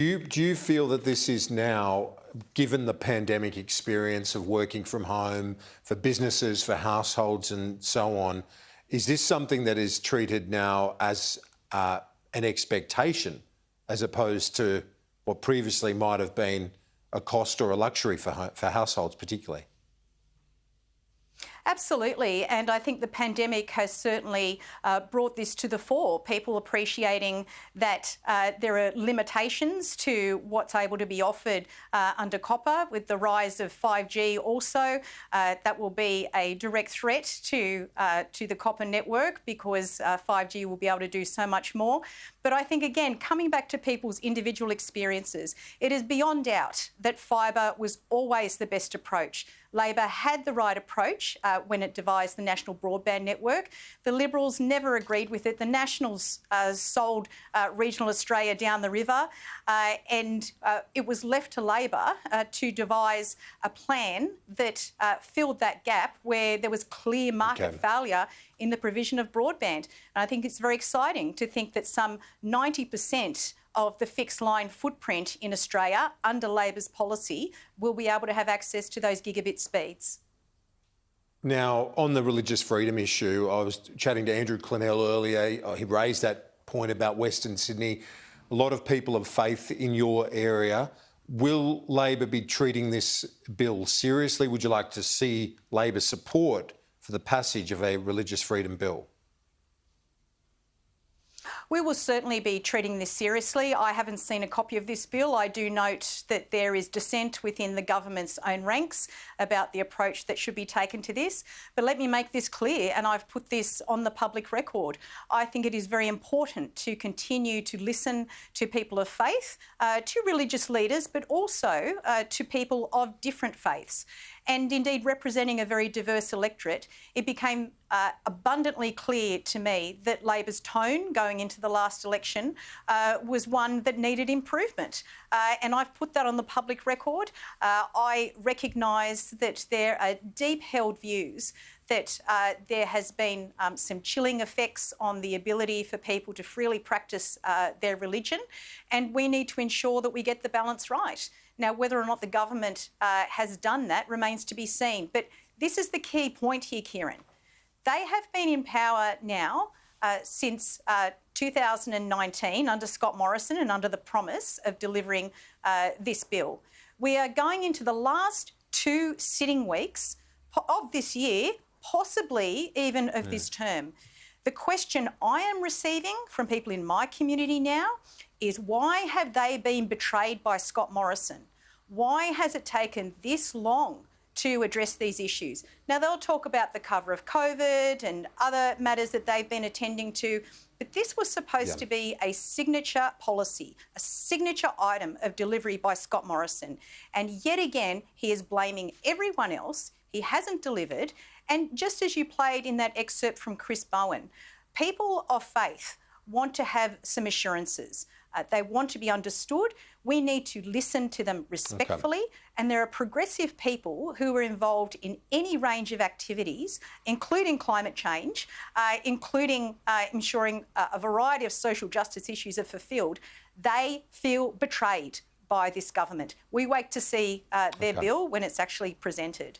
Do you feel that this is now, given the pandemic experience of working from home for businesses, for households and so on, is this something that is treated now as an expectation as opposed to what previously might have been a cost or a luxury for households particularly? Absolutely, and I think the pandemic has certainly brought this to the fore. People appreciating that there are limitations to what's able to be offered under copper. With the rise of 5G also, that will be a direct threat to the copper network because 5G will be able to do so much more. But I think, again, coming back to people's individual experiences, it is beyond doubt that fibre was always the best approach. Labor had the right approach when it devised the National Broadband Network. The Liberals never agreed with it. The Nationals sold regional Australia down the river and it was left to Labor to devise a plan that filled that gap where there was clear market failure in the provision of broadband. And I think it's very exciting to think that some 90% of the fixed line footprint in Australia under Labor's policy will be able to have access to those gigabit speeds. Now, on the religious freedom issue, I was chatting to Andrew Clennell earlier. He raised that point about Western Sydney. A lot of people of faith in your area. Will Labor be treating this bill seriously? Would you like to see Labor support for the passage of a religious freedom bill? We will certainly be treating this seriously. I haven't seen a copy of this bill. I do note that there is dissent within the government's own ranks about the approach that should be taken to this. But let me make this clear, and I've put this on the public record. I think it is very important to continue to listen to people of faith, to religious leaders, but also to people of different faiths. And indeed, representing a very diverse electorate, it became abundantly clear to me that Labor's tone going into the last election was one that needed improvement. And I've put that on the public record. I recognise that there are deep-held views that there has been some chilling effects on the ability for people to freely practice their religion, and we need to ensure that we get the balance right. Now, whether or not the government has done that remains to be seen. But this is the key point here, Kieran. They have been in power now since 2019 under Scott Morrison and under the promise of delivering this bill. We are going into the last 2 sitting weeks of this year, possibly even of this term. The question I am receiving from people in my community now is why have they been betrayed by Scott Morrison? Why has it taken this long to address these issues? Now, they'll talk about the cover of COVID and other matters that they've been attending to, but this was supposed to be a signature policy, a signature item of delivery by Scott Morrison. And yet again, he is blaming everyone else. He hasn't delivered. And just as you played in that excerpt from Chris Bowen, people of faith want to have some assurances. They want to be understood. We need to listen to them respectfully. And there are progressive people who are involved in any range of activities, including climate change, including ensuring a variety of social justice issues are fulfilled. They feel betrayed by this government. We wait to see their bill when it's actually presented.